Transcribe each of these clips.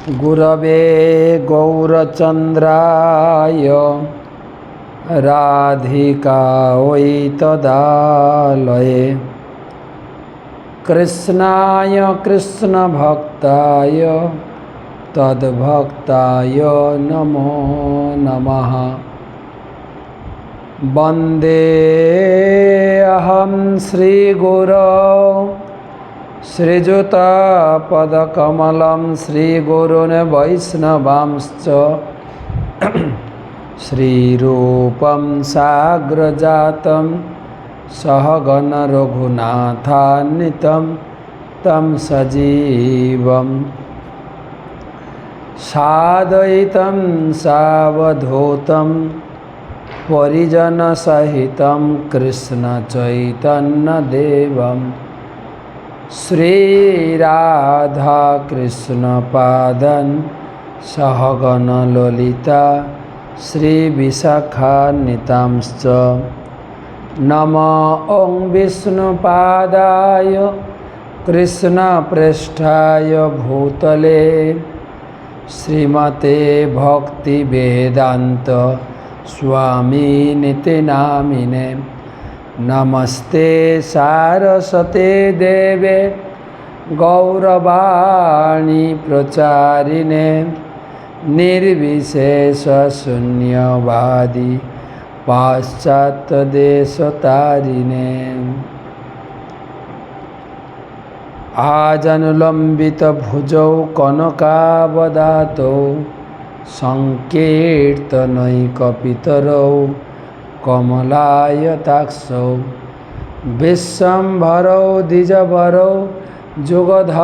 गुरवे गौरचन्द्राय राधिकायै तदालये कृष्णाय कृष्णभक्ताय तद्भक्ताय नमो नमः। वन्देऽहं श्रीगुरौ श्रीयुतापदकमलं श्रीगुरून् वैष्णवांश्च श्रीरूपं साग्रजातं सहगण रघुनाथान्वितं तं सजीवं साद्वैतं सावधूतं परिजनसहितं कृष्णचैतन्यदेवं श्रीराधाकृष्णपादं सहगण ललिता श्रीविशाखान्वितांश्च नमो ॐ विष्णुपादाय कृष्णप्रेष्ठाय भूतले श्रीमते भक्तिवेदान्त स्वामिनिति नामिने। नमस्ते सारस्वते देवे गौरवाणी प्रचारिणे निर्विशेषशून्यवादी पाश्चात्यदेशतारिणे। आजानुलम्बितभुजौ कनकावदातौ सङ्कीर्तनैकपितरौ कमलायताक्षौ विश्वम्भरौ द्विजवरौ जुगधर्मपालौ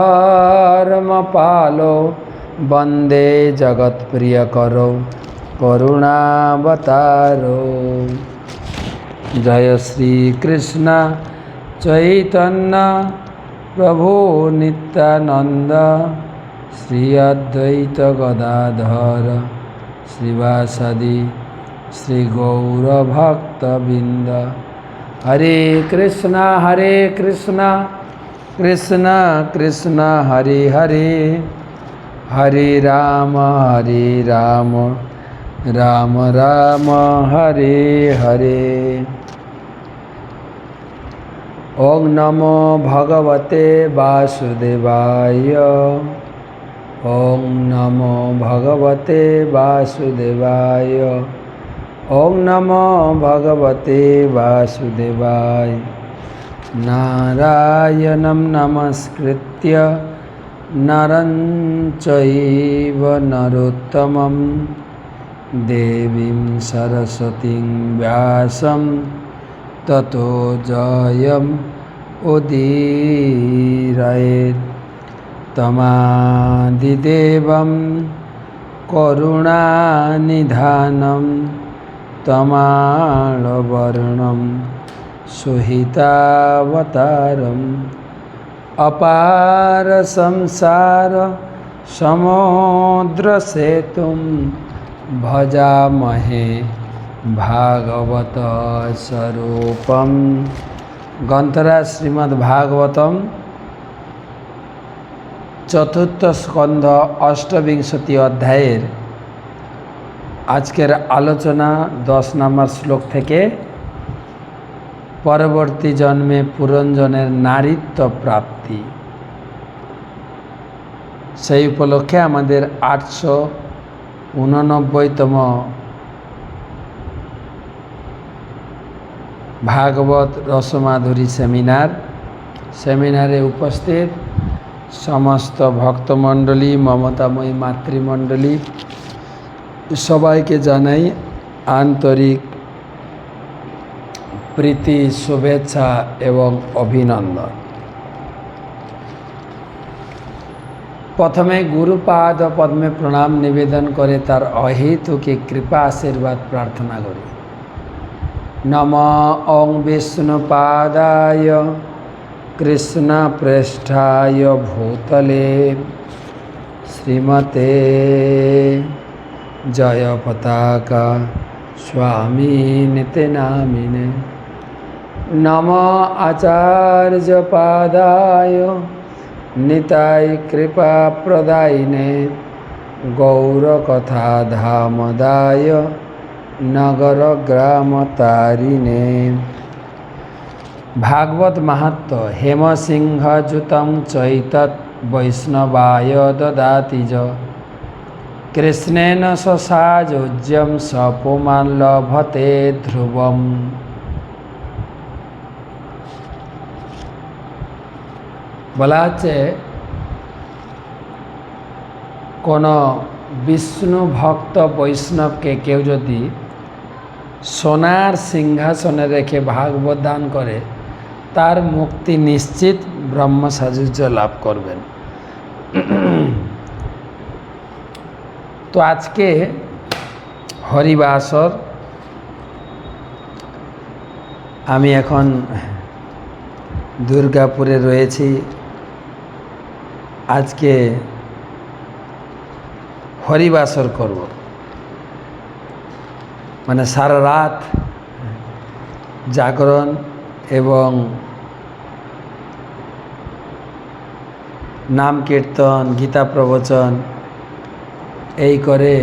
वन्दे जगत्प्रियकरौ करुणावतारौ। जय श्री कृष्ण चैतन्य प्रभु नित्यानंद श्री अद्वैत गदाधर श्रीवासदि श्री गौरभक्तबिंद। हरे कृष्णा कृष्ण कृष्ण हरे हरे, हरे राम राम राम हरे हरे। ओं नमो भगवते वासुदेवाय, ओं नमो भगवते वासुदेवाय, ओं नमो भगवते वासुदेवाय। नारायणं नमस्कृत्य नरं चैव नरोत्तमं देवीं सरस्वतीं व्यासं ततो जयम् उदीरयेत्। तमादिदेवं करुणानिधानं तमालवर्णं सुहितावतारम् अपार संसार समुद्रसेतुं भजामहे भागवत स्वरूपम। ग्रंथराज श्रीमद्भागवतम चतुर्थ स्कंध अष्टविंशति अध्यायेर आजकेर आलोचना 10 नम्बर श्लोक थेके परवर्ती जन्मे पुरंजनेर नारीत्व प्राप्ति सेई उपलक्षे आमादेर 889तम भागवत रसमाधुरी सेमिनारे उपस्थित समस्त भक्तमंडली ममतामयी मातृमंडली सबाइके जानाई आंतरिक प्रीति शुभेच्छा एवं अभिनंदन। प्रथमे गुरुपाद पद्मे प्रणाम निवेदन करे तार अहेतुके कृपा आशीर्वाद प्रार्थना करी। नमो ॐ विष्णुपादाय कृष्णप्रेष्ठाय भूतले श्रीमते जयपताका स्वामिनिति नामिने। नमो आचार्यपादाय निताय कृपा प्रदायिने গৌরকথা ধামদায় নগর গ্রাম তারিণে। ভাগবত মাহাত্ম হেমসিংহযুতং চৈতৎ বৈষ্ণবায় দদাতিজ কৃষ্ণেন সসাযোজ্যম সপুমান লভতে ধ্রুবম। বলা হচ্ছে কোনো বিষ্ণু ভক্ত বৈষ্ণবকে কেউ যদি সোনার সিংহাসনে রেখে ভাগবত দান করে তার মুক্তি নিশ্চিত, ব্রহ্ম সাযুজ্য লাভ করবেন। তো আজকে হরিবাসর, আমি এখন দুর্গাপুরে রয়েছি। আজকে হরিবাসর করব, মানে সারা রাত জাগরণ এবং নাম কীর্তন, গীতা প্রবচন এই করে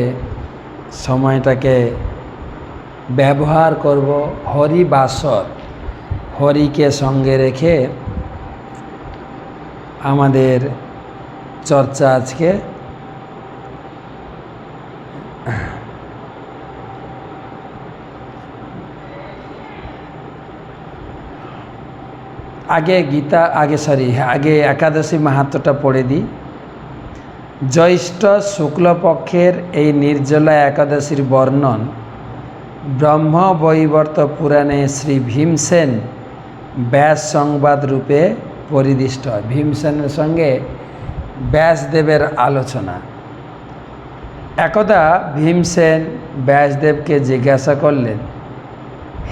সময়টাকে ব্যবহার করব। হরিবাসর, হরিকে সঙ্গে রেখে আমাদের চর্চা আজকে। আগে একাদশী মাহাত্ম্যটা পড়ে দিই। জ্যৈষ্ঠ শুক্লপক্ষের এই নির্জলা একাদশীর বর্ণন ব্রহ্মবৈবর্ত পুরাণে শ্রী ভীমসেন ব্যাস সংবাদ রূপে পরিদিষ্ট। ভীমসেনের সঙ্গে ব্যাসদেবের আলোচনা। একদা ভীমসেন ব্যাসদেবকে জিজ্ঞাসা করলেন,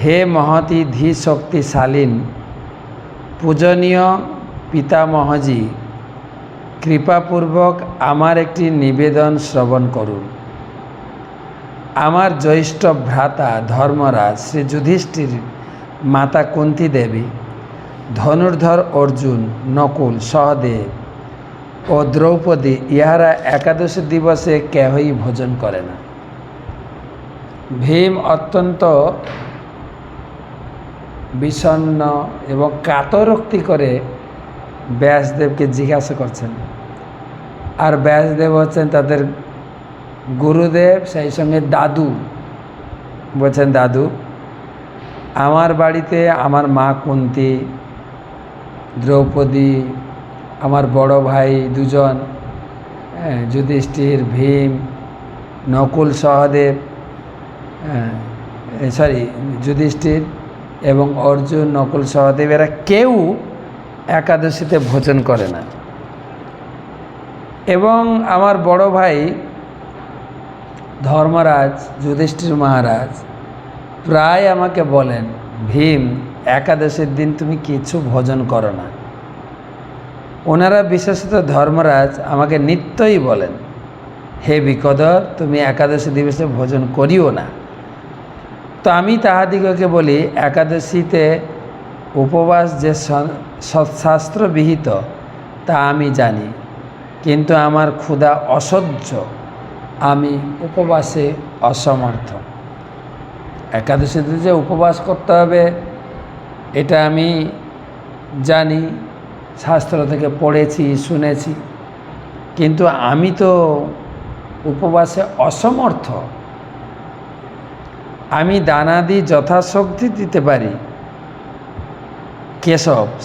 হে মহতি ধী শক্তিশালীন পূজনীয় পিতামহজি, কৃপাপূর্বক আমার একটি নিবেদন শ্রবণ করুন। আমার জ্যৈষ্ঠ ভ্রাতা ধর্মরাজ শ্রী যুধিষ্ঠির, মাতা কুন্তী দেবী, ধনুর্ধর অর্জুন, নকুল, সহদেব ও দ্রৌপদী ইহারা একাদশী দিবসে কেহই ভোজন করে না। ভীম অত্যন্ত বিষণ্ণ এবং কাতরোক্তি করে ব্যাসদেবকে জিজ্ঞাসা করছেন। আর ব্যাসদেব হচ্ছেন তাদের গুরুদেব, সেই সঙ্গে দাদু। বলছেন, দাদু, আমার বাড়িতে আমার মা কুন্তী, দ্রৌপদী, আমার বড় ভাই দুজন, যুধিষ্ঠির, ভীম, নকুল, সহদেব, যুধিষ্ঠির এবং অর্জুন, নকুল, সহদেব এরা কেউ একাদশীতে ভোজন করে না। এবং আমার বড় ভাই ধর্মরাজ যুধিষ্ঠির মহারাজ প্রায় আমাকে বলেন, ভীম, একাদশীর দিন তুমি কিছু ভোজন করো না। ওনারা বিশেষত ধর্মরাজ আমাকে নিত্যই বলেন, হে বিকদর, তুমি একাদশী দিবসে ভোজন করিও না। তো আমি তাহাদিগকে বলি, একাদশীতে উপবাস যে সৎশাস্ত্র বিহিত তা আমি জানি, কিন্তু আমার ক্ষুধা অসহ্য, আমি উপবাসে অসমর্থ। একাদশীতে যে উপবাস করতে হবে এটা আমি জানি, শাস্ত্র থেকে পড়েছি, শুনেছি, কিন্তু আমি তো উপবাসে অসমর্থ। আমি দানাদি যথাশক্তি দিতে পারি।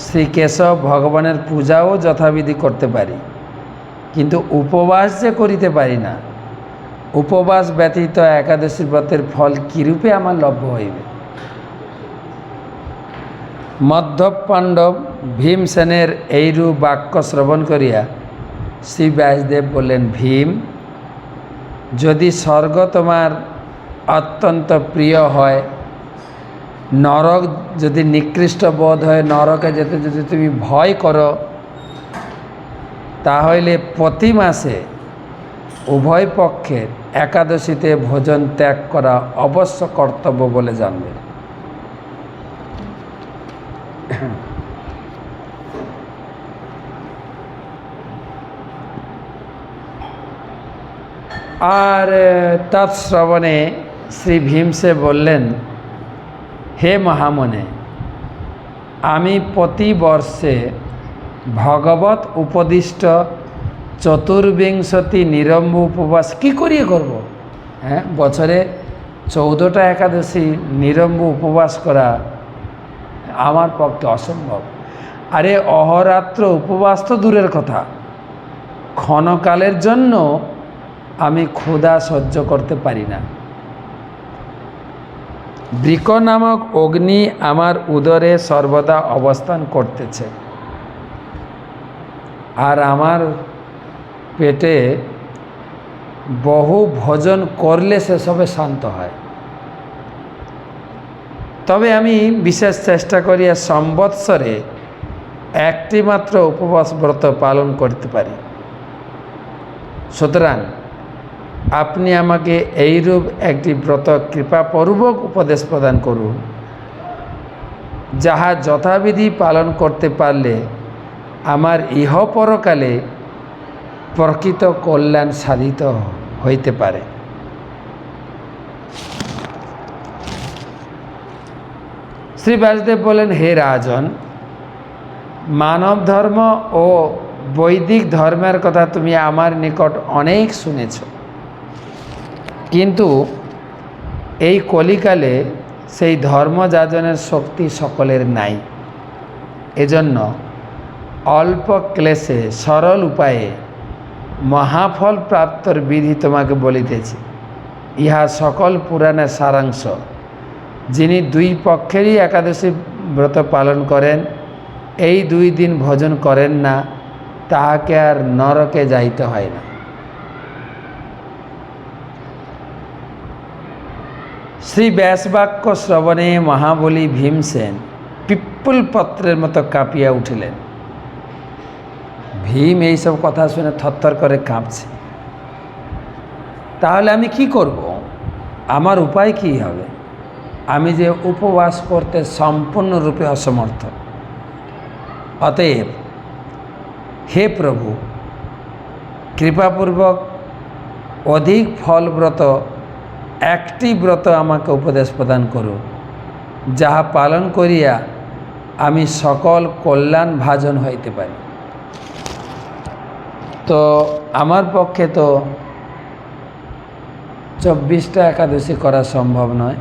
শ্রী কেশব ভগবানের পূজাও যথাবিধি করতে পারি, কিন্তু উপবাস যে করিতে পারি না। উপবাস ব্যতীত একাদশী ব্রতের ফল কিরূপে আমার লভ্য হইবে? মধ্যপ পাণ্ডব ভীমসেনের এইরূপ বাক্য শ্রবণ করিয়া শ্রী ব্যাসদেব বললেন, ভীম, যদি স্বর্গ তোমার অত্যন্ত প্রিয় হয়, নরক যদি নিকৃষ্ট বোধ হয়, নরকে যেতে যদি তুমি ভয় করো, তাহলে প্রতি মাসে উভয় পক্ষের একাদশীতে ভোজন ত্যাগ করা অবশ্য কর্তব্য বলে জানবে। আর তৎশ্রবণে শ্রী ভীম সে বললেন, হে মহামনে, আমি প্রতি বর্ষে ভগবত উপদিষ্ট চতুর্বিংশতি নিরম্ব উপবাস কি করিয়ে করব। হ্যাঁ, বছরে 14টা একাদশী নিরম্ব উপবাস করা আমার পক্ষে অসম্ভব। আরে অহরাত্র উপবাস তো দূরের কথা, ক্ষণকালের জন্য আমি ক্ষুধা সহ্য করতে পারি না। বৃক নামক অগ্নি আমার উদরে সর্বদা অবস্থান করতেছে, আর আমার পেটে বহু ভোজন করলে সেসবে শান্ত হয়। তবে আমি বিশেষ চেষ্টা করি সম্বৎসরে একটি মাত্র উপবাস ব্রত পালন করতে পারি। সুতরাং আপনি আমাকে এইরূপ একটি ব্রত কৃপাপূর্বক উপদেশ প্রদান করুন, যাহা যথাবিধি পালন করতে পারলে আমার ইহ পরকালে প্রকৃত কল্যাণ সাধিত হইতে পারে। শ্রী ব্যাসদেব বলেন, হে রাজন, মানব ধর্ম ও বৈদিক ধর্মের কথা তুমি আমার নিকট অনেক শুনেছ, কিন্তু এই কলিকালে সেই ধর্মযাজনের শক্তি সকলের নাই। এজন্য অল্প ক্লেশে সরল উপায়ে মহাফল প্রাপ্তর বিধি তোমাকে বলিতেছি। ইহা সকল পুরাণের সারাংশ। যিনি দুই পক্ষেরই একাদশী ব্রত পালন করেন, এই 2 দিন ভোজন করেন না, তাহাকে আর নরকে যাইতে হয় না। শ্রী ব্যাসবাক্য শ্রবণে মহাবলী ভীমসেন পিপ্পল পত্রের মতো কাঁপিয়া উঠিলেন। ভীম এইসব কথা শুনে থরথর করে কাঁপছে। তাহলে আমি কি করব? আমার উপায় কি হবে? আমি যে উপবাস করতে সম্পূর্ণরূপে অসমর্থ। অতএব হে প্রভু, কৃপাপূর্বক অধিক ফলব্রত একটি ব্রত আমাকে উপদেশ প্রদান করুন, যাহা পালন করিয়া আমি সকল কল্যাণ ভাজন হইতে পারি। তো আমার পক্ষে তো 24টা একাদশী করা সম্ভব নয়।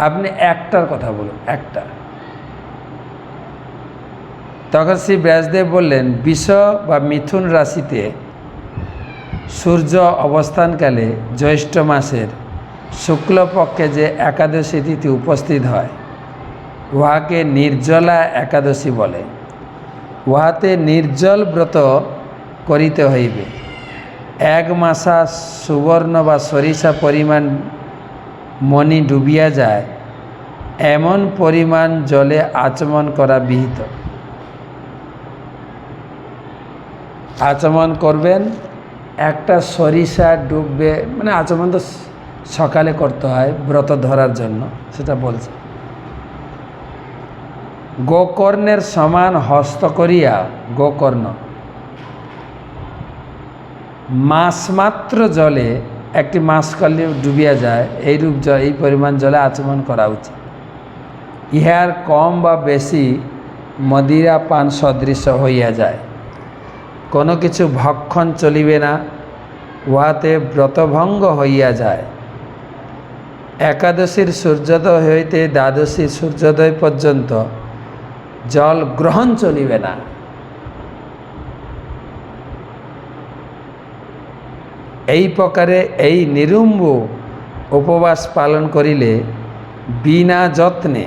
আপনি একটার কথা বলুন, একটা। তখন শ্রী ব্যাসদেব বললেন, বিষ বা মিথুন রাশিতে সূর্য অবস্থানকালে জ্যৈষ্ঠ মাসের শুক্লপক্ষে যে একাদশী তিথি উপস্থিত হয়, উহাকে নির্জলা একাদশী বলে। উহাতে নির্জল ব্রত করিতে হইবে। 1 মাসা সুবর্ণ বা সরিষা পরিমাণ মণি ডুবিয়া যায় এমন পরিমাণ জলে আচমন করা বিহিত। আচমন করবেন, একটা সরিষা ডুববে, মানে আচমন তো সকালে করতে হয় ব্রত ধরার জন্য, সেটা বলছে। গোকর্ণের সমান হস্ত করিয়া, গোকর্ণ মাসমাত্র জলে, একটি মাস করলে ডুবিয়া যায়, এইরূপ এই পরিমাণ জলে আচমন করা উচিত। ইহার কম বা বেশি মদিরা পান সদৃশ হইয়া যায়। কোনো কিছু ভক্ষণ চলিবে না, উহাতে ব্রতভঙ্গ হইয়া যায়। একাদশীর সূর্যোদয় হইতে দ্বাদশীর সূর্যোদয় পর্যন্ত জল গ্রহণ চলিবে না। এই প্রকারে এই নিরুম্ব উপবাস পালন করিলে বিনা যত্নে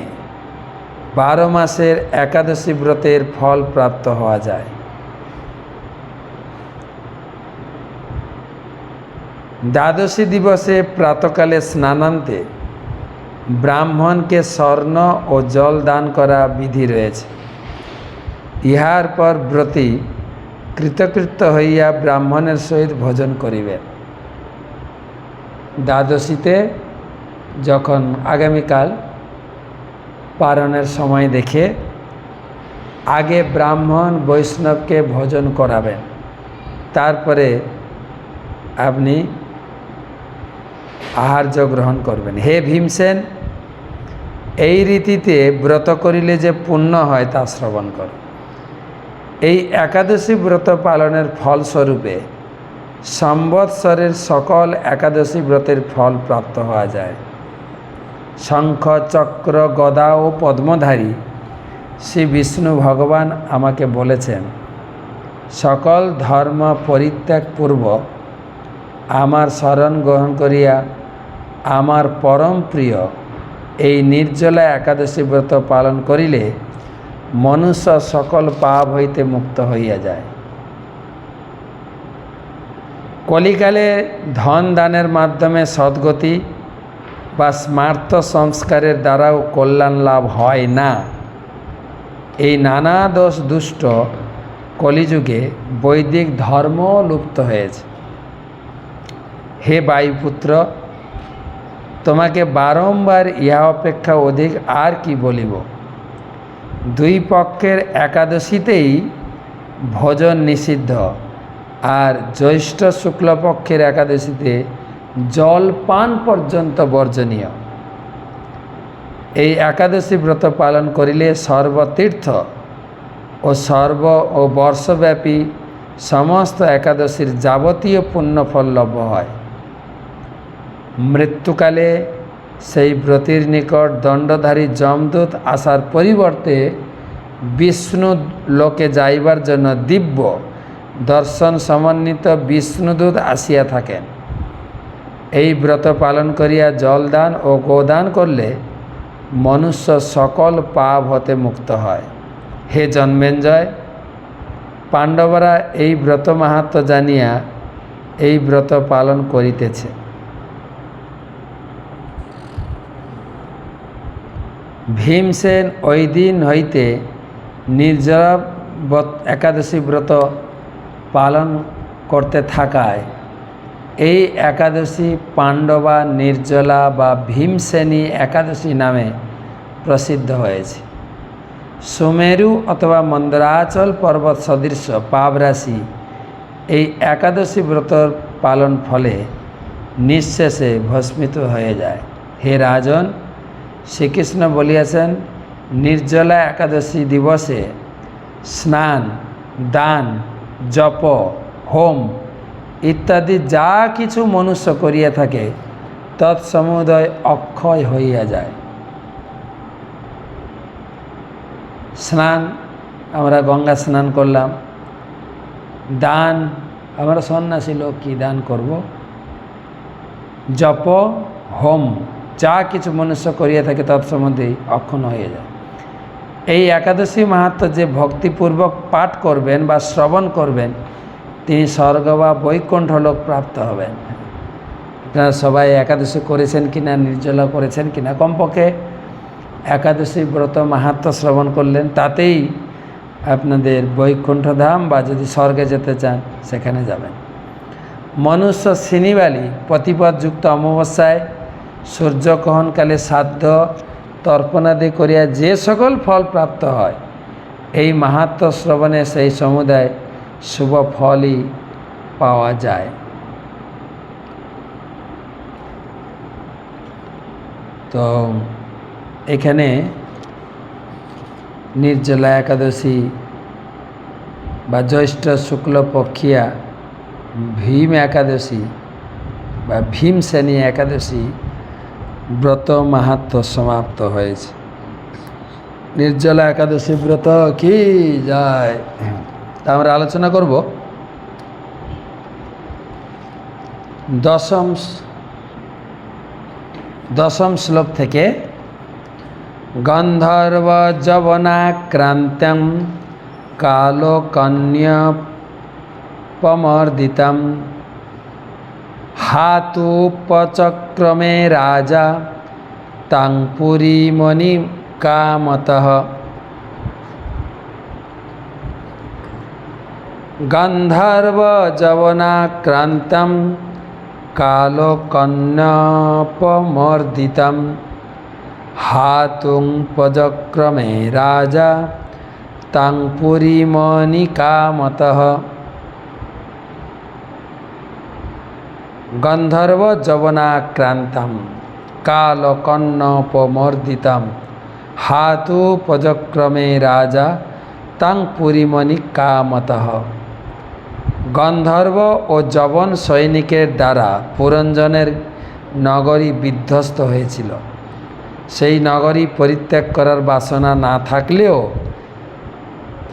12 মাসের একাদশী ব্রতের ফল প্রাপ্ত হওয়া যায়। দ্বাদশী দিবসে প্রাতকালে স্নানান্তে ব্রাহ্মণকে স্বর্ণ ও জল দান করা বিধি রয়েছে। ইহার পর ব্রতী কৃতকৃত্য হইয়া ব্রাহ্মণের সহিত ভোজন করিবেন। দ্বাদশীতে যখন আগামীকাল পারণের সময় দেখে আগে ব্রাহ্মণ বৈষ্ণবকে ভোজন করাবেন, তারপরে আপনি আহার্য গ্রহণ করবেন। হে ভীমসেন, এই রীতিতে ব্রত করিলে যে পুণ্য হয় তা শ্রবণ কর। এই একাদশী ব্রত পালনের ফলস্বরূপে সম্বৎসরের সকল একাদশী ব্রতের ফল প্রাপ্ত হওয়া যায়। শঙ্খ, চক্র, গদা ও পদ্মধারী শ্রী বিষ্ণু ভগবান আমাকে বলেছেন, সকল ধর্ম পরিত্যাগপূর্বক আমার শরণ গ্রহণ করিয়া আমার পরম প্রিয় এই নির্জলা একাদশী ব্রত পালন করিলে মনুষ্য সকল পাপ হইতে মুক্ত হইয়া যায়। কলিকালে ধন দানের মাধ্যমে সদ্গতি বা স্মার্ত সংস্কারের দ্বারাও কল্যাণ লাভ হয় না। এই নানা দোষ দুষ্ট কলিযুগে বৈদিক ধর্ম লুপ্ত হয়েছে। হে বায়ুপুত্র, তোমাকে বারংবার ইহা অপেক্ষা অধিক আর কি বলিব। দুই পক্ষের একাদশীতেই ভোজন নিষিদ্ধ, আর জ্যৈষ্ঠ শুক্লপক্ষের একাদশীতে জল পান পর্যন্ত বর্জনীয়। এই একাদশী ব্রত পালন করিলে সর্বতীর্থ ও বর্ষব্যাপী সমস্ত একাদশীর যাবতীয় পুণ্যফল লভ্য হয়। মৃত্যুকালে সেই ব্রতের নিকট দণ্ডধারী যমদূত আসার পরিবর্তে বিষ্ণু লোকে যাইবার জন্য দিব্য দর্শন সমন্বিত বিষ্ণুদূত আসিয়া থাকেন। এই ব্রত পালন করিয়া জলদান ও গোদান করলে মনুষ্য সকল পাপ হতে মুক্ত হয়। হে জন্মেঞ্জয়, পাণ্ডবরা এই ব্রত মাহাত্ম্য জানিয়া এই ব্রত পালন করিতেছে। ভীমসেন ওই দিন হইতে নির্জলা একাদশী ব্রত পালন করতে থাকায় এই একাদশী পাণ্ডবা নির্জলা বা ভীমসেনী একাদশী নামে প্রসিদ্ধ হয়েছে। সুমেরু অথবা মন্দরাচল পর্বত সদৃশ পাপরাশি এই একাদশী ব্রত পালন ফলে নিঃশেষে ভস্মিত হয়ে যায়। হে রাজন, শ্রীকৃষ্ণ বলিয়াছেন, নির্জলা একাদশী দিবসে স্নান, দান, জপ, হোম ইত্যাদি যা কিছু মনুষ্য করিয়া থাকে তৎসমুদয় অক্ষয় হইয়া যায়। স্নান, আমরা গঙ্গা স্নান করলাম। দান, আমরা সন্ন্যাসী লোক কি দান করব। জপ, হোম যা কিছু মনুষ্য করিয়া থাকে তৎসম্বন্ধেই অক্ষণ হয়ে যায়। এই একাদশী মাহাত্ম্য যে ভক্তিপূর্বক পাঠ করবেন বা শ্রবণ করবেন তিনি স্বর্গ বা বৈকুণ্ঠ লোক প্রাপ্ত হবেন। আপনারা সবাই একাদশী করেছেন কিনা, নির্জলা করেছেন কিনা, কমপক্ষে একাদশী ব্রত মাহাত্ম্য শ্রবণ করলেন, তাতেই আপনাদের বৈকুণ্ঠ ধাম বা যদি স্বর্গে যেতে চান সেখানে যাবেন। মনুষ্য সিনিবালি প্রতিপদযুক্ত অমাবস্যায় সূর্যগ্রহণকালে শ্রাদ্ধ তর্পণাদি করিয়া যে সকল ফল প্রাপ্ত হয় এই মাহাত্ম্য শ্রবণে সেই সমুদায় শুভ ফলই পাওয়া যায়। তো এখানে নির্জলা একাদশী বা জ্যৈষ্ঠ শুক্লপক্ষিয়া ভীম একাদশী বা ভীমসেনী একাদশী ব্রত মাহাত্ম্য সমাপ্ত হয়েছে। নির্জলা একাদশী ব্রত কি যায় তা আমরা আলোচনা করব। দশম শ্লোক থেকে গন্ধর্ব যবনাক্রান্ত্যং কালকন্যপমর্দিতম হাতুপচক্রমে রাজা তাং পুরীমণি কামতঃ। গন্ধর্ব যবনাক্রান্ত্যং কালকন্যপমর্দিতম হাতুং পচক্রমে রাজা তাং পুরীমণি কামতঃ। গন্ধর্ব যবনাক্রান্তম কালকন্নপমর্দিতম হাতুপজক্রমে রাজা তাং পুরীমণি কামতঃ। গন্ধর্ব ও যবন সৈনিকের দ্বারা পুরঞ্জনের নগরী বিধ্বস্ত হয়েছিল। সেই নগরী পরিত্যাগ করার বাসনা না থাকলেও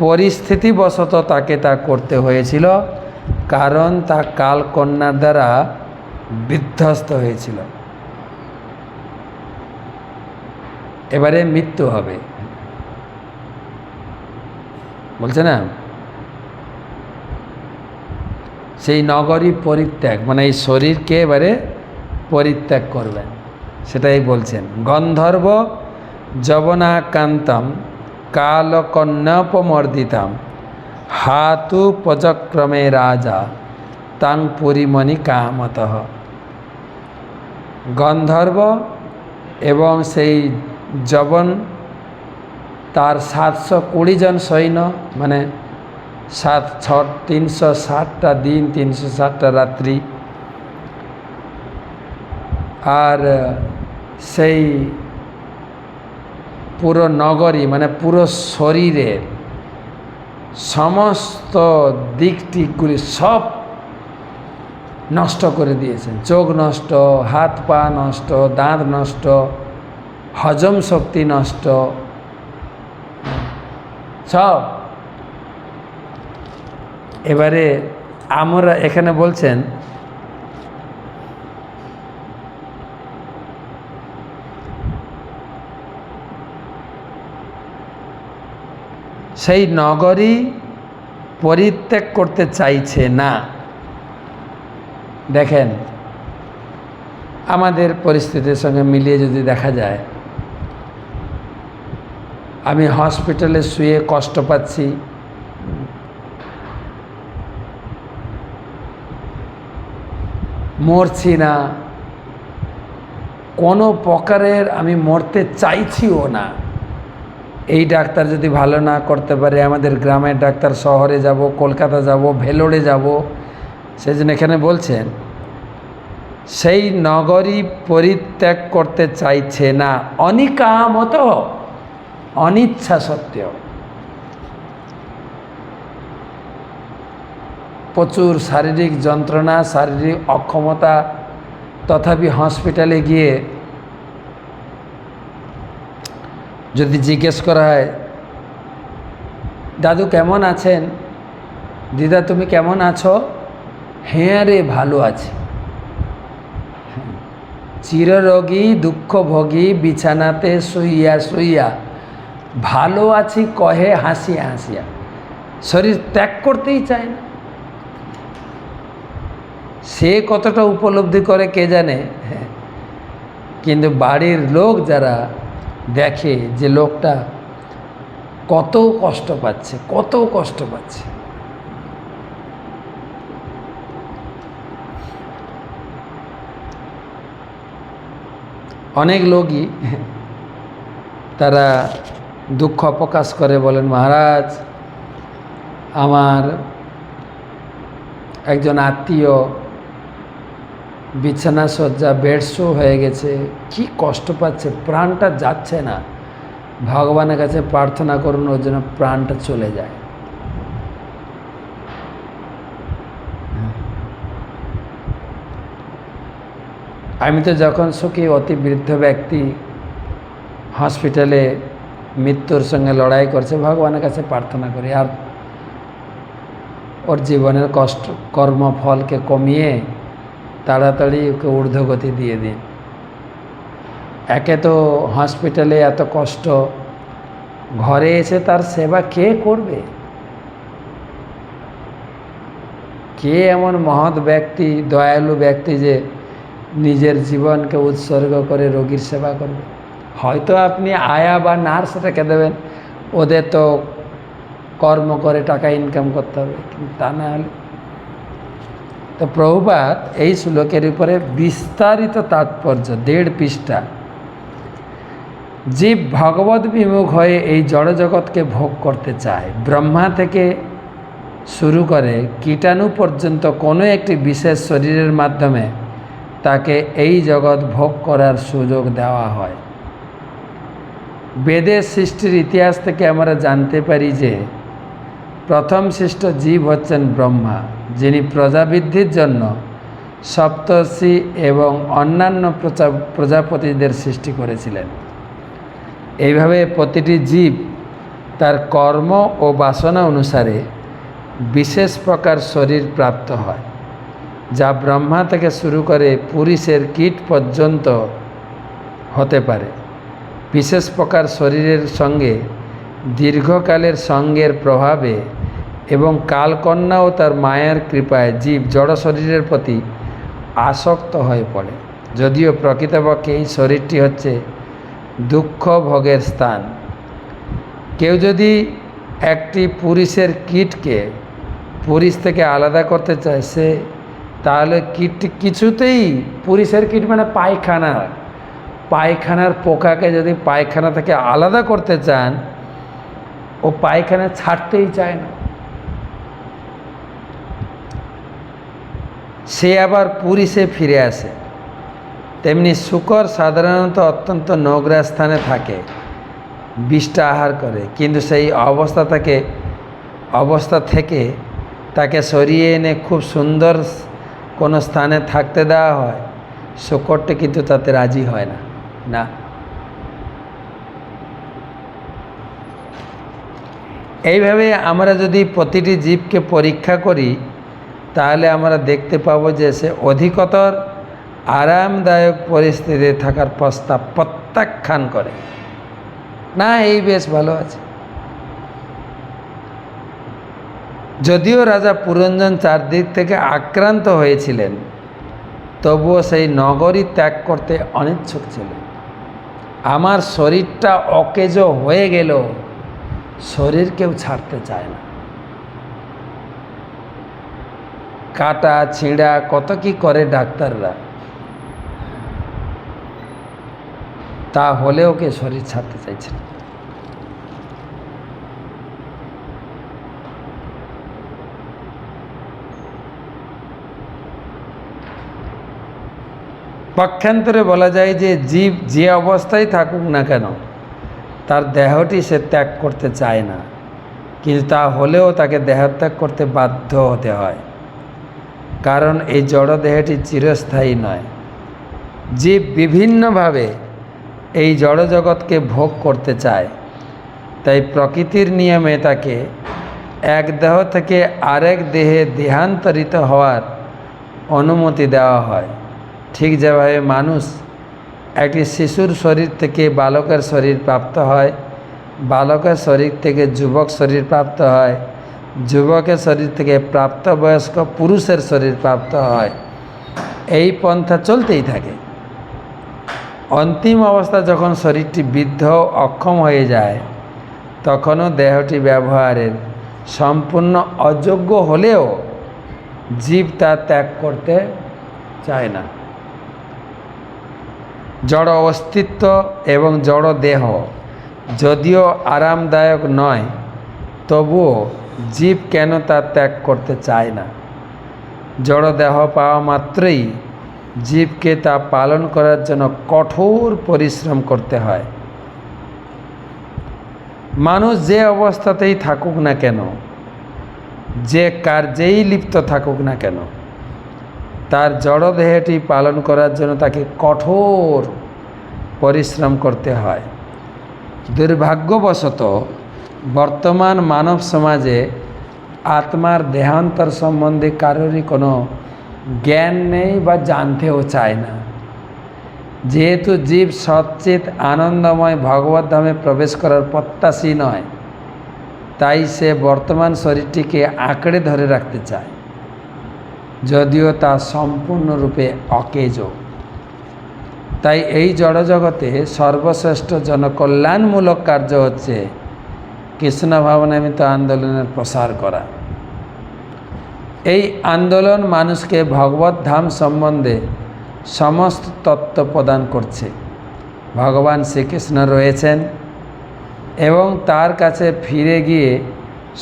পরিস্থিতিবশত তাকে তা করতে হয়েছিল, কারণ তা কালকন্যার দ্বারা বিধ্বস্ত হয়েছিল। এবারে মৃত্যু হবে, বলছে না, সেই নগরী পরিত্যাগ মানে এই শরীরকে এবারে পরিত্যাগ করবেন, সেটাই বলছেন। গন্ধর্ব যবনাকান্তম কালকন্যাপমর্দিতম হাতুপজক্রমে রাজা তাং পুরীমণি কামতঃ। গন্ধর্ব এবং সেই যবন তার 720 জন সৈন্য, মানে 360টা দিন 360টা রাত্রি, আর সেই পুরো নগরী মানে পুরো শরীরের সমস্ত দিকটিকগুলি সব নষ্ট করে দিয়েছেন। চোখ নষ্ট, হাত পা নষ্ট, দাঁত নষ্ট, হজম শক্তি নষ্ট, সব। এবারে আমরা এখানে বলছেন সেই নগরী পরিত্যাগ করতে চাইছে না। দেখেন আমাদের পরিস্থিতির সঙ্গে মিলিয়ে যদি দেখা যায়, আমি হসপিটালে শুয়ে কষ্ট পাচ্ছি, মরছি না, কোনো প্রকারের আমি মরতে চাইছিও না। এই ডাক্তার যদি ভালো না করতে পারে, আমাদের গ্রামের ডাক্তার শহরে যাব, কলকাতা যাব, ভেলোরে যাব। সেই জন্য এখানে বলছেন সেই নগরী পরিত্যাগ করতে চাইছে না, অনিকামত, অনিচ্ছা সত্ত্বেও। প্রচুর শারীরিক যন্ত্রণা, শারীরিক অক্ষমতা, তথাপি হসপিটালে গিয়ে যদি জিজ্ঞেস করা হয়, দাদু কেমন আছেন, দিদা তুমি কেমন আছো, হ্যাঁ রে ভালো আছি। চিররোগী দুঃখভোগী বিছানাতে শুইয়া শুইয়া ভালো আছি কহে হাসিয়া হাসিয়া, শরীর ত্যাগ করতেই চায় না। সে কতটা উপলব্ধি করে কে জানে, কিন্তু বাড়ির লোক যারা দেখে যে লোকটা কত কষ্ট পাচ্ছে, কত কষ্ট পাচ্ছে। অনেক লোকই তারা দুঃখ প্রকাশ করে, বলেন মহারাজ আমার একজন আত্মীয় বিছানা সজ্জা বেডশো হয়ে গেছে, কি কষ্ট পাচ্ছে, প্রাণটা যাচ্ছে না, ভগবানের কাছে প্রার্থনা করুন ওর জন্য প্রাণটা চলে যায়। আমি তো যখন সুখী, অতি বৃদ্ধ ব্যক্তি হসপিটালে মৃত্যুর সঙ্গে লড়াই করছে, ভগবানের কাছে প্রার্থনা করি আর ওর জীবনের কষ্ট কর্মফলকে কমিয়ে তাড়াতাড়ি ওকে ঊর্ধ্বগতি দিয়ে দিন। একে তো হসপিটালে এত কষ্ট, ঘরে এসে তার সেবা কে করবে? কে এমন মহৎ ব্যক্তি, দয়ালু ব্যক্তি যে নিজের জীবনকে উৎসর্গ করে রোগীর সেবা করবে? হয়তো আপনি আয়া বা নার্স রেখে দেবেন, ওদের তো কর্ম করে টাকা ইনকাম করতে হবে, কিন্তু তা না হলে। তো প্রভুপাদ এই শ্লোকের উপরে বিস্তারিত তাৎপর্য 1.5 পৃষ্ঠা। জীব ভগবত বিমুখ হয়ে এই জড়জগৎকে ভোগ করতে চায়। ব্রহ্মা থেকে শুরু করে কীটাণু পর্যন্ত কোনো একটি বিশেষ শরীরের মাধ্যমে তাকে এই জগৎ ভোগ করার সুযোগ দেওয়া হয়। বেদের সৃষ্টির ইতিহাস থেকে আমরা জানতে পারি যে প্রথম সৃষ্ট জীব হচ্ছেন ব্রহ্মা, যিনি প্রজাবৃদ্ধির জন্য সপ্তর্ষি এবং অন্যান্য প্রজাপতিদের সৃষ্টি করেছিলেন। এইভাবে প্রতিটি জীব তার কর্ম ও বাসনা অনুসারে বিশেষ প্রকার শরীর প্রাপ্ত হয়, যা ব্রহ্মা থেকে শুরু করে পুরুষের কীট পর্যন্ত হতে পারে। বিশেষ প্রকার শরীরের সঙ্গে দীর্ঘকালের সঙ্গের প্রভাবে এবং কালকন্যা ও তার মায়ের কৃপায় জীব জড় শরীরের প্রতি আসক্ত হয়ে পড়ে। যদিও প্রকৃতপক্ষে এই শরীরটি হচ্ছে দুঃখ ভোগের স্থান। কেউ যদি একটি পুরুষের কীটকে পুরুষ থেকে আলাদা করতে চায়, সে তাহলে কীটটি কিছুতেই, পুরুষের কীট মানে পায়খানার পোকাকে যদি পায়খানা থেকে আলাদা করতে চান, ও পায়খানা ছাড়তেই চায় না। সে আবার পুরুষে ফিরে আসে। তেমনি শূকর সাধারণত অত্যন্ত নোংরা স্থানে থাকে, বিষটা আহার করে, কিন্তু সেই অবস্থা থেকে তাকে সরিয়ে এনে খুব সুন্দর কোনো স্থানে থাকতে দেওয়া হয়, শূকরটি কিন্তু তাতে রাজি হয় না। এইভাবে আমরা যদি প্রতিটি জীবকে পরীক্ষা করি, তাহলে আমরা দেখতে পাবো যে সে অধিকতর আরামদায়ক পরিস্থিতিতে থাকার প্রস্তাব প্রত্যাখ্যান করে না, এই বেশ ভালো আছে। যদিও রাজা পুরঞ্জন চারদিক থেকে আক্রান্ত হয়েছিলেন, তবুও সেই নগরী ত্যাগ করতে অনিচ্ছুক ছিলেন। আমার শরীরটা অকেজ হয়ে গেল, শরীর কেউ ছাড়তে চায় না। কাটা ছিঁড়া কত কি করে ডাক্তাররা, তা হলেও কে শরীর ছাড়তে চাইছে না। পক্ষান্তরে বলা যায় যে জীব যে অবস্থায় থাকুক না কেন, তার দেহটি সে ত্যাগ করতে চায় না, কিন্তু তা হলেও তাকে দেহত্যাগ করতে বাধ্য হতে হয়, কারণ এই জড় দেহটি চিরস্থায়ী নয়। জীব বিভিন্নভাবে এই জড় জগৎকে ভোগ করতে চায়, তাই প্রকৃতির নিয়মে তাকে এক দেহ থেকে আরেক দেহে দেহান্তরিত হওয়ার অনুমতি দেওয়া হয়। ঠিক যেভাবে মানুষ একটি শিশুর শরীর থেকে বালকের শরীর প্রাপ্ত হয়, বালকের শরীর থেকে যুবক শরীর প্রাপ্ত হয়, যুবকের শরীর থেকে প্রাপ্তবয়স্ক পুরুষের শরীর প্রাপ্ত হয়, এই পন্থা চলতেই থাকে। অন্তিম অবস্থা যখন শরীরটি বৃদ্ধ অক্ষম হয়ে যায়, তখনও দেহটি ব্যবহারের সম্পূর্ণ অযোগ্য হলেও জীব তা ত্যাগ করতে চায় না। জড় অস্তিত্ব এবং জড় দেহ যদিও আরামদায়ক নয়, তবুও জীব কেন তা ত্যাগ করতে চায় না? জড় দেহ পাওয়া মাত্রই জীবকে তা পালন করার জন্য কঠোর পরিশ্রম করতে হয়। মানুষ যে অবস্থাতেই থাকুক না কেন, যে কার্যেই লিপ্ত থাকুক না কেন, তার জড় দেহটি পালন করার জন্য তাকে কঠোর পরিশ্রম করতে হয়। দুর্ভাগ্যবশত বর্তমান মানব সমাজে আত্মার দেহান্তর সম্বন্ধে কারোরই কোনো জ্ঞান নেই বা জানতেও চায় না। যেহেতু জীব সচ্চিত আনন্দময় ভগবত ধামে প্রবেশ করার প্রত্যাশী নয়, তাই সে বর্তমান শরীরটিকে আঁকড়ে ধরে রাখতে চায়, যদিও তা সম্পূর্ণরূপে অকেজ। তাই এই জড়জগতে সর্বশ্রেষ্ঠ জনকল্যাণমূলক কার্য হচ্ছে কৃষ্ণ ভাবনামৃত আন্দোলনের প্রসার করা। এই আন্দোলন মানুষকে ভগবত ধাম সম্বন্ধে সমস্ত তত্ত্ব প্রদান করছে। ভগবান শ্রীকৃষ্ণ রয়েছেন এবং তার কাছে ফিরে গিয়ে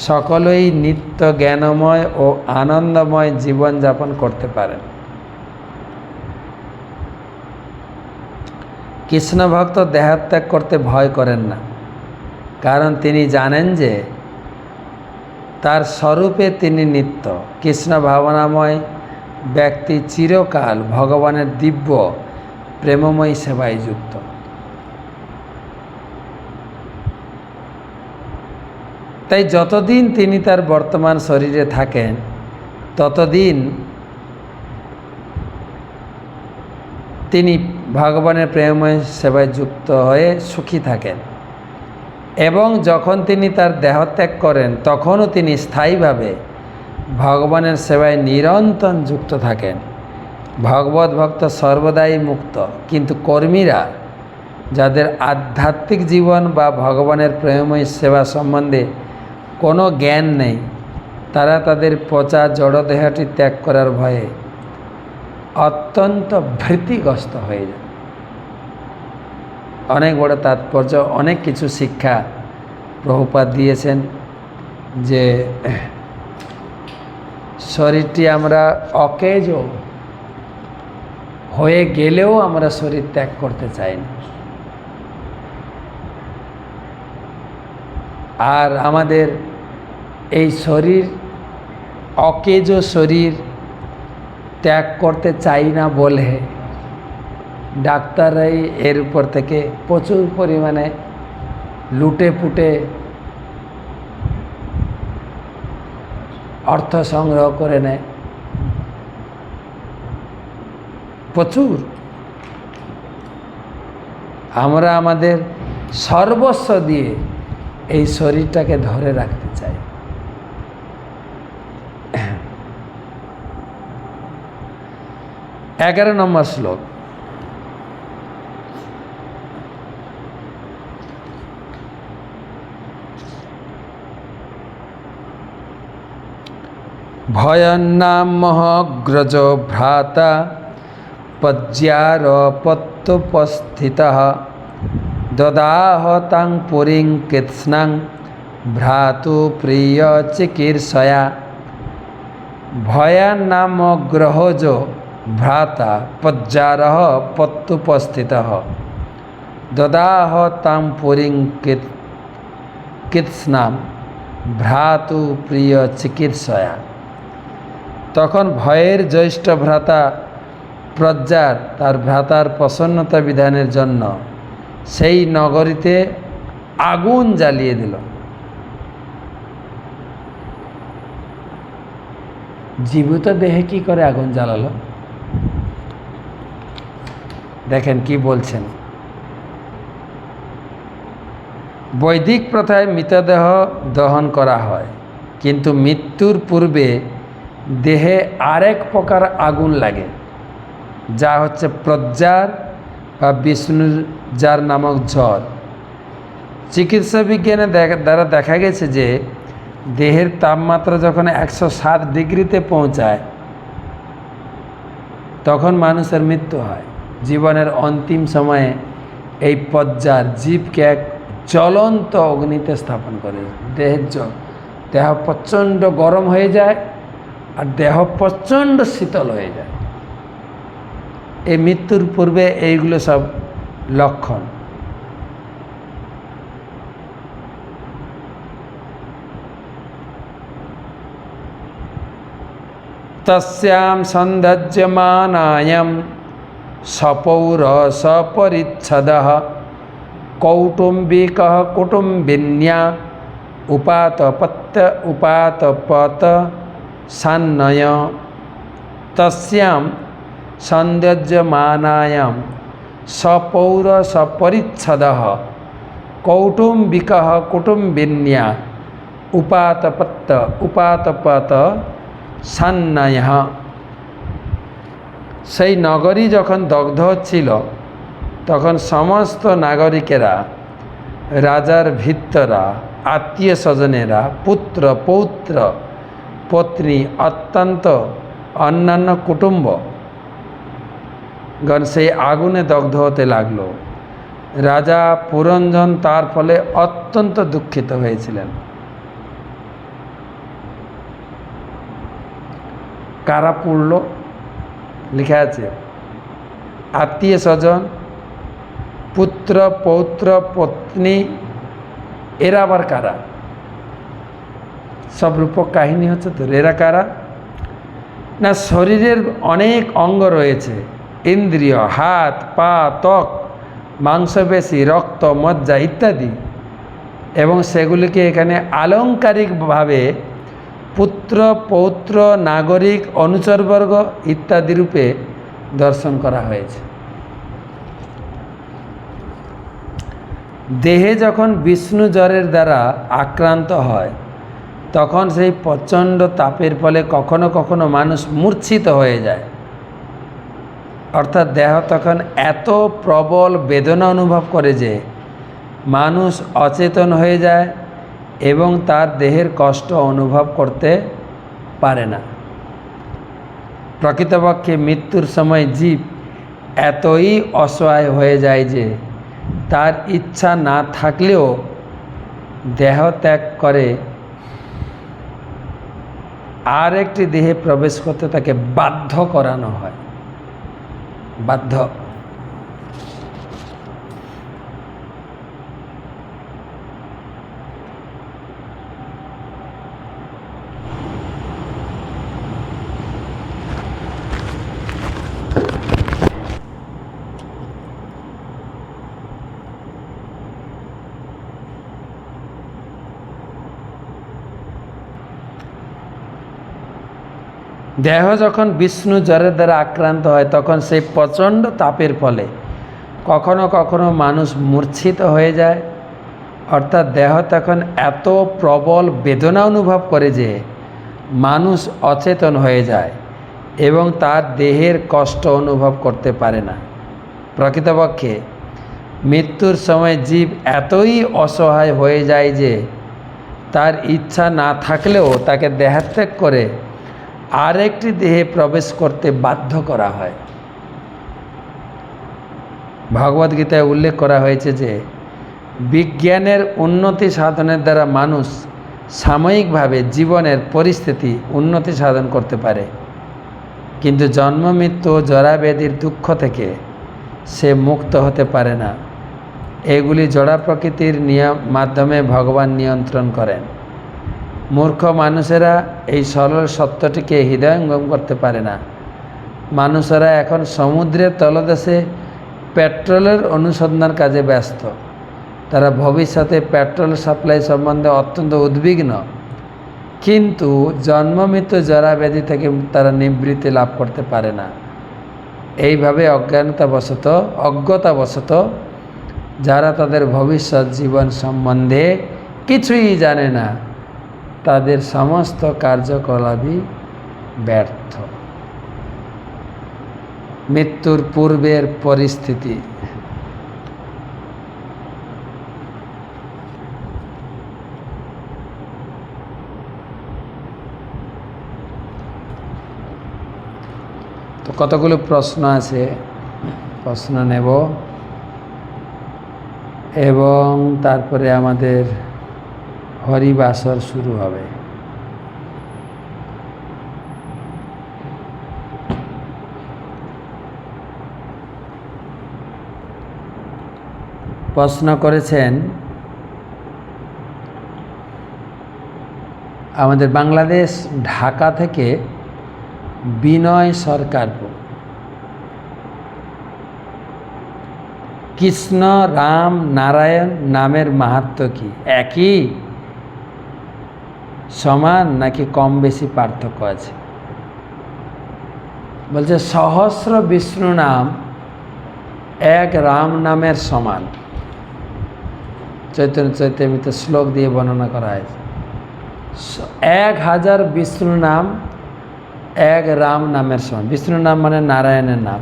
সকলেই নিত্য জ্ঞানময় ও আনন্দময় জীবনযাপন করতে পারেন। কৃষ্ণ ভক্ত দেহত্যাগ করতে ভয় করেন না, কারণ তিনি জানেন যে তার স্বরূপে তিনি নিত্য। কৃষ্ণ ভাবনাময় ব্যক্তি চিরকাল ভগবানের দিব্য প্রেমময়ী সেবায় যুক্ত। তাই যতদিন তিনি তার বর্তমান শরীরে থাকেন ততদিন তিনি ভগবানের প্রেমময় সেবায় যুক্ত হয়ে সুখী থাকেন, এবং যখন তিনি তার দেহত্যাগ করেন তখনও তিনি স্থায়ীভাবে ভগবানের সেবায় নিরন্তর যুক্ত থাকেন। ভগবত ভক্ত সর্বদাই মুক্ত, কিন্তু কর্মীরা যাদের আধ্যাত্মিক জীবন বা ভগবানের প্রেমময় সেবা সম্বন্ধে কোনো জ্ঞান নেই, তারা তাদের পচা জড়দেহটি ত্যাগ করার ভয়ে অত্যন্ত ভীতিগ্রস্ত হয়ে যায়। অনেক বড় তাৎপর্য, অনেক কিছু শিক্ষা প্রভুপাদ দিয়েছেন যে শরীরটি আমরা অকেজ হয়ে গেলেও আমরা শরীর ত্যাগ করতে চাই না। আর আমাদের এই শরীর অকেজ শরীর ত্যাগ করতে চাই না বলে ডাক্তাররাই এর উপর থেকে প্রচুর পরিমাণে লুটে পুটে অর্থ সংগ্রহ করে নেয়, প্রচুর। আমরা আমাদের সর্বস্ব দিয়ে এই শরীরটাকে ধরে রাখতে চাই। 11 নম্বর শ্লোক। ভয়ন্নাম মহগ্রজ ভ্রাতা পজ্যারপত্যুপস্থিতঃ দদাহ তাং পুরীং কৃৎস্নাং ভ্রাতু প্রিয় চিকীর্ষয়া। ভয়ান্নামগ্রহজ ভ্রাতা পজ্যারঃ পত্যুপস্থিতঃ দদাহ তাং পুরীং কৃৎস্নাং ভ্রাতু প্রিয় চিকীর্ষয়া। তখন ভয়ের জ্যেষ্ঠ ভ্রাতা প্রজ্জার তার ভ্রাতার প্রসন্নতা বিধানের জন্য সেই নগরীতে আগুন জ্বালিয়ে দিল। জীবিত দেহে কি করে আগুন জ্বালালো? দেখেন কি বলছেন। বৈদিক প্রথায় মৃতদেহ দহন করা হয়, কিন্তু মৃত্যুর পূর্বে দেহে আরেক প্রকার আগুন লাগে, যা হচ্ছে প্রজ্জার বা বিষ্ণুর যার নামক জ্বর। চিকিৎসা বিজ্ঞানে দ্বারা দেখা গেছে যে দেহের তাপমাত্রা যখন 107 ডিগ্রিতে পৌঁছায় তখন মানুষের মৃত্যু হয়। জীবনের অন্তিম সময়ে এই প্রজ্জার জীবকে এক জ্বলন্ত অগ্নিতে স্থাপন করে। দেহ প্রচণ্ড গরম হয়ে যায় আর দেহ প্রচণ্ড শীতল হয়ে যায়। এই মৃত্যুর পূর্বে এইগুলো সব লক্ষণ। তস্যাম সন্দজ্যমানায়াম সপৌরস পরিচ্ছদঃ কৌটুম্বিকঃ কুটুম্বিন্যা উপাতপত সান্নয়। তস্যাম সন্দজ্যমানায়াম সপৌরস পরিচ্ছদঃ কৌটুম্বিকঃ কুটুম্বিন্যা উপাতপত সান্নয়। সেই নগরী যখন দগ্ধ হচ্ছিল তখন সমস্ত নাগরিকেরা, রাজার ভৃত্যরা, আত্মীয় স্বজনেরা, পুত্র পৌত্র পত্নী অত্যন্ত অন্যান্য কুটুম্বগণ সেই আগুনে দগ্ধ হতে লাগলো। রাজা পুরঞ্জন তার ফলে অত্যন্ত দুঃখিত হয়েছিলেন। কারা পুড়ল? লেখা আছে আত্মীয় স্বজন, পুত্র পৌত্র পত্নী এরা আবার কারা? সব রূপক কাহিনী হচ্ছে তো। এরা কারা? না, শরীরের অনেক অঙ্গ রয়েছে, ইন্দ্রিয়, হাত পা, ত্বক, মাংসপেশি, রক্ত, মজ্জা ইত্যাদি, এবং সেগুলিকে এখানে আলংকারিকভাবে পুত্র পৌত্র নাগরিক অনুচরবর্গ ইত্যাদি রূপে দর্শন করা হয়েছে। দেহে যখন বিষ্ণু জ্বরের দ্বারা আক্রান্ত হয় তখন সেই প্রচণ্ড তাপের ফলে কখনো কখনো মানুষ মূর্ছিত হয়ে যায়, অর্থাৎ দেহ তখন এত প্রবল বেদনা অনুভব করে যে মানুষ অচেতন হয়ে যায় এবং তার দেহের কষ্ট অনুভব করতে পারে না। প্রকৃতপক্ষে মৃত্যুর সময় জীব এতই অসহায় হয়ে যায় যে তার ইচ্ছা না থাকলেও দেহ ত্যাগ করে আর একটি দেহে প্রবেশ করতে তাকে বাধ্য করানো হয়। বাধ্য। দেহ যখন বিষ্ণু জ্বরের দ্বারা আক্রান্ত হয় তখন সেই প্রচণ্ড তাপের ফলে কখনো কখনো মানুষ মূর্ছিত হয়ে যায়, অর্থাৎ দেহ তখন এত প্রবল বেদনা অনুভব করে যে মানুষ অচেতন হয়ে যায় এবং তার দেহের কষ্ট অনুভব করতে পারে না। প্রকৃতপক্ষে মৃত্যুর সময় জীব এতই অসহায় হয়ে যায় যে তার ইচ্ছা না থাকলেও তাকে দেহত্যাগ করে আরেকটি দেহে প্রবেশ করতে বাধ্য করা হয়। ভগবদ্গীতায় উল্লেখ করা হয়েছে যে বিজ্ঞানের উন্নতি সাধনের দ্বারা মানুষ সাময়িকভাবে জীবনের পরিস্থিতি উন্নতি সাধন করতে পারে, কিন্তু জন্ম মৃত্যু ও জরাব্যাধির দুঃখ থেকে সে মুক্ত হতে পারে না। এগুলি জড়া প্রকৃতির মাধ্যমে ভগবান নিয়ন্ত্রণ করেন। মূর্খ মানুষেরা এই সরল সত্যটিকে হৃদয়ঙ্গম করতে পারে না। মানুষেরা এখন সমুদ্রের তলদেশে পেট্রোলের অনুসন্ধান কাজে ব্যস্ত। তারা ভবিষ্যতে পেট্রোল সাপ্লাই সম্বন্ধে অত্যন্ত উদ্বিগ্ন, কিন্তু জন্মমৃত্যু জরাব্যাধি থেকে তারা নিবৃত্তি লাভ করতে পারে না। এইভাবে অজ্ঞতাবশত যারা তাদের ভবিষ্যৎ জীবন সম্বন্ধে কিছুই জানে না, তাদের সমস্ত কার্যকলাপই ব্যর্থ। মৃত্যুর পূর্বের পরিস্থিতি। তো কতগুলো প্রশ্ন আছে, প্রশ্ন নেব এবং তারপরে আমাদের হরিবাসর শুরু হবে। প্রশ্ন করেছেন আমাদের বাংলাদেশ ঢাকা থেকে বিনয় সরকার। কৃষ্ণ রাম নারায়ণ নামের মাহাত্ম্য কি? একই, সমান, নাকি কম বেশি পার্থক্য আছে? বলছে সহস্র বিষ্ণু নাম এক রাম নামের সমান। চৈতন্য চৈতামৃতে শ্লোক দিয়ে বর্ণনা করা হয়েছে। 1000 বিষ্ণু নাম এক রাম নামের সমান। বিষ্ণু নাম মানে নারায়ণের নাম,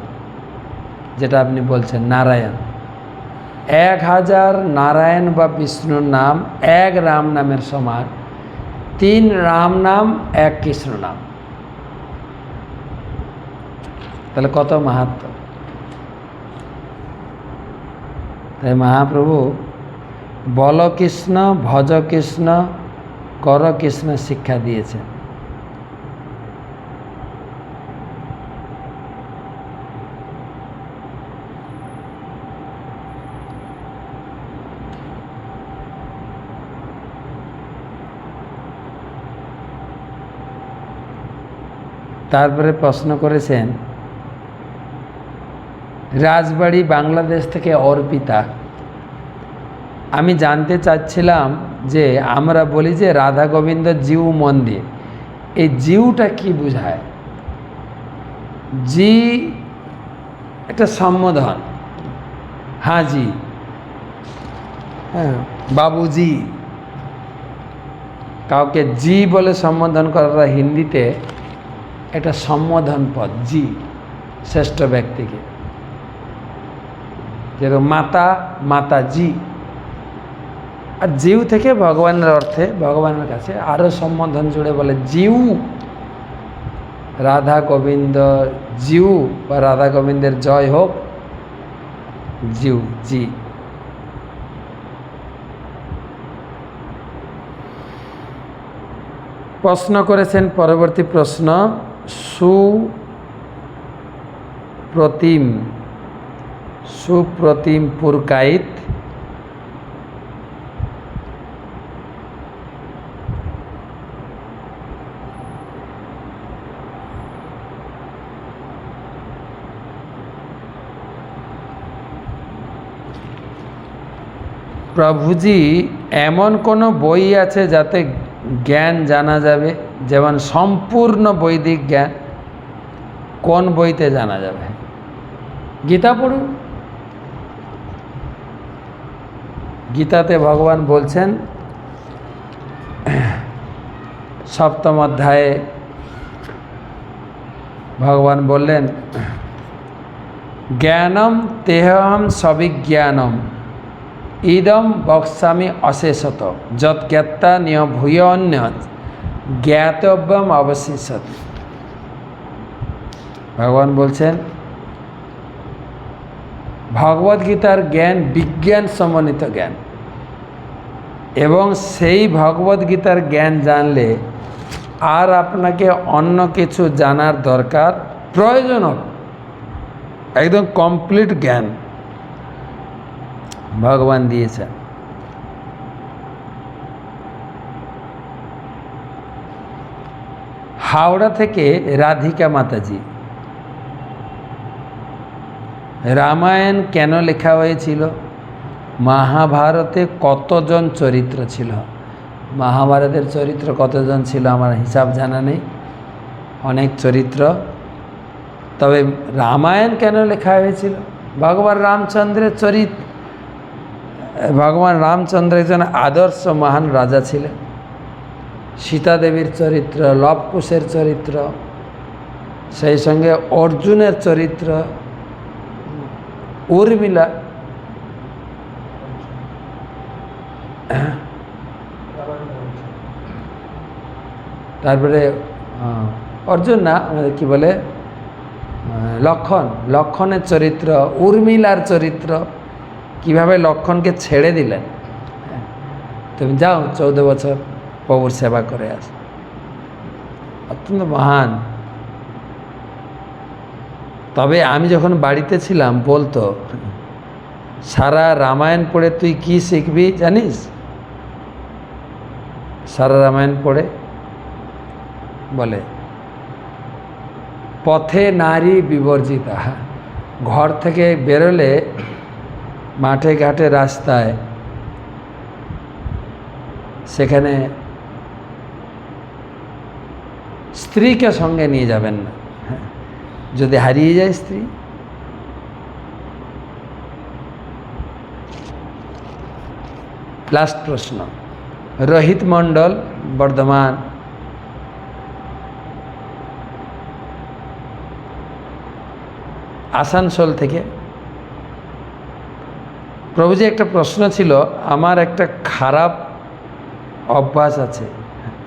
যেটা আপনি বলছেন নারায়ণ। 1000 নারায়ণ বা বিষ্ণুর নাম এক রাম নামের সমান। 3 রাম নাম এক কৃষ্ণ নাম। তাহলে কত মাহাত্ম্য! তাই মহাপ্রভু বল কৃষ্ণ, ভজ কৃষ্ণ, কর কৃষ্ণ শিক্ষা দিয়েছেন। তারপরে প্রশ্ন করেছেন রাজবাড়ি বাংলাদেশ থেকে অর্পিতা, আমি জানতে চাচ্ছিলাম যে আমরা বলি যে রাধা গোবিন্দ জিউ মন্দির, এই জিউটা কি বোঝায়? জি একটা সম্বোধন, হ্যাঁ জি, হ্যাঁ বাবুজি, কাউকে জি বলে সম্বোধন করাটা হিন্দিতে একটা সম্বোধন পদ, জি, শ্রেষ্ঠ ব্যক্তিকে। যেরকম মাতা, মাতাজি। আর জিউ থেকে ভগবানের অর্থে ভগবানের কাছে আরও সম্বোধন জুড়ে বলে জিউ, রাধা গোবিন্দ জিউ বা রাধা গোবিন্দের জয় হোক, জিউ, জি। প্রশ্ন করেছেন পরবর্তী প্রশ্ন সুপ্রতিম পুরকাইত, প্রভুজি এমন কোনো বই আছে যাতে জ্ঞান জানা যাবে, যেমন সম্পূর্ণ বৈদিক জ্ঞান? কোন বইতে জানা যাবে? গীতা পড়ুন। গীতাতে ভগবান বলছেন সপ্তম অধ্যায়ে ভগবান বললেন জ্ঞানম তেহম সবিজ্ঞানম ইদম বক্সামি অশেষত যৎ জ্ঞাত্তা নিয় ভূয় অন্য জ্ঞাতব্যম অবশিষত। ভগবান বলছেন ভগবদ্গীতার জ্ঞান বিজ্ঞান সমন্বিত জ্ঞান, এবং সেই ভগবদ্গীতার জ্ঞান জানলে আর আপনাকে অন্য কিছু জানার দরকার প্রয়োজন হবে, একদম কমপ্লিট জ্ঞান ভগবান দিয়েছেন। হাওড়া থেকে রাধিকা মাতাজি, রামায়ণ কেন লেখা হয়েছিল? মহাভারতে কতজন চরিত্র ছিল? মহাভারতের চরিত্র কতজন ছিল আমার হিসাব জানা নেই, অনেক চরিত্র। তবে রামায়ণ কেন লেখা হয়েছিল? ভগবান রামচন্দ্রের চরিত্র, ভগবান রামচন্দ্র একজন আদর্শ মহান রাজা ছিলেন। সীতা দেবীর চরিত্র, লবকুশের চরিত্র, সেই সঙ্গে অর্জুনের চরিত্র, উর্মিলা, তারপরে অর্জুন না কি বলে লক্ষণের চরিত্র, উর্মিলার চরিত্র, কিভাবে লক্ষণকে ছেড়ে দিলেন, তুমি যাও 14 বছর প্রভুর সেবা করে আস, অত্যন্ত মহান। তবে আমি যখন বাড়িতে ছিলাম বলতো সারা রামায়ণ পড়ে তুই কি শিখবি জানিস? সারা রামায়ণ পড়ে বলে পথে নারী বিবর্জিতা, ঘর থেকে বেরোলে মাঠে ঘাটে রাস্তায় সেখানে স্ত্রীকে সঙ্গে নিয়ে যাবেন না, যদি হারিয়ে যায় স্ত্রী। লাস্ট প্রশ্ন, রোহিত মণ্ডল, বর্ধমান, আসানসোল থেকে। প্রভুজি একটা প্রশ্ন ছিল, আমার একটা খারাপ অভ্যাস আছে,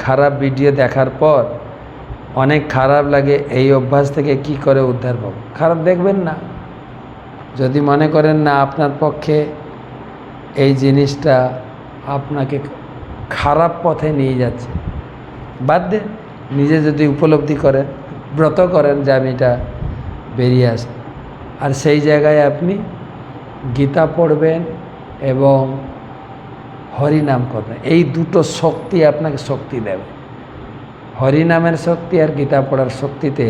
খারাপ ভিডিও দেখার পর অনেক খারাপ লাগে, এই অভ্যাস থেকে কি করে উদ্ধার পাব? খারাপ দেখবেন না। যদি মনে করেন না আপনার পক্ষে এই জিনিসটা আপনাকে খারাপ পথে নিয়ে যাচ্ছে, বাদ দেন। নিজে যদি উপলব্ধি করেন, ব্রত করেন যে আমি এটা বেরিয়ে আসব, আর সেই জায়গায় আপনি গীতা পড়বেন এবং হরিনাম করবেন, এই দুটো শক্তি আপনাকে শক্তি দেবে। হরিনামের শক্তি আর গীতা পড়ার শক্তিতে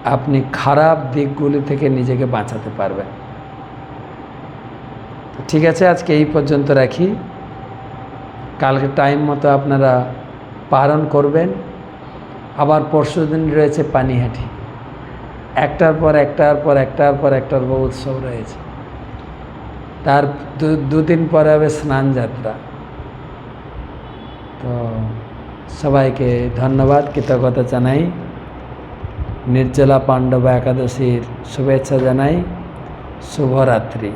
আপনি খারাপ দিকগুলি থেকে নিজেকে বাঁচাতে পারবেন। ঠিক আছে, আজকে এই পর্যন্ত রাখি। কালকে টাইম মতো আপনারা পালন করবেন। আবার পরশুদিন রয়েছে পানিহাটি, একটার পর একটার পর উৎসব রয়েছে। তার দুদিন পরে হবে স্নান যাত্রা। তো সবাইকে ধন্যবাদ, কৃতজ্ঞতা জানাই। নির্জলা পাণ্ডবা একাদশীর শুভেচ্ছা জানাই। শুভরাত্রি।